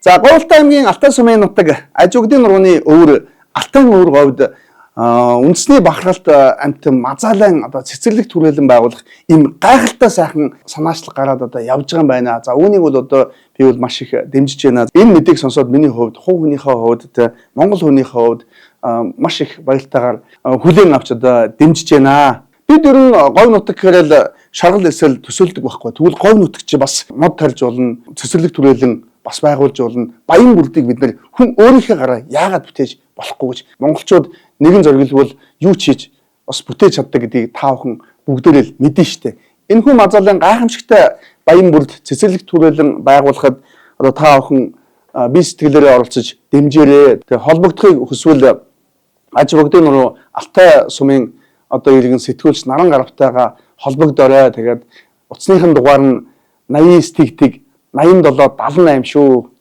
За Говьлтай аймгийн Алтай сумын нутаг Ажигдын нурууны өвөр Алтан өвөр говьд үндэсний бахархалт амтан Мазаалайн одоо цэцэрлэг түрээлэн байгуулах им гайхалтай сайхан санаачлал гараад одоо явж байгаа юм байна. За үүнийг бол одоо би бол маш их дэмжиж байна. Энэ мэдээг сонсоод миний хувьд, хувь хүнийхээ хувьд, Монгол хүнийхээ хувьд маш их баяртайгаар хүлээн авч одоо дэмжиж байна. Бид ер нь говь нутаг гэхээр шаргал эсэл төсөөлдөг байхгүй. Тэгвэл говь нутаг чи бас мод тарж болно, цэцэрлэг түрээлэн бас байгуулж болно. Баян бүрдийг бид нэр хүн өөрийнхөө гараа яагаад бүтээж болохгүй гэж монголчууд нэгэн зорилбол юу ч хийж бас бүтээж чаддаг гэдгийг та бүхэн бүгдээрээ л мэднэ штэ. Энэхүү Мазаалайн гайхамшигтай баян бүрд цэцэрлэг түрээлэн байгуулахад одоо та бүхэн бие сэтгэлээрээ оролцож дэмжээрэй. Тэгээ холбогдохыг хүсвэл Ажигдын нуруу Алтай сумын одоо иргэн сэтгүүлч Наран Гаравтайгаа холбогдорой. Тэгээд утасныхын дугаар нь 89 87 78 шүү.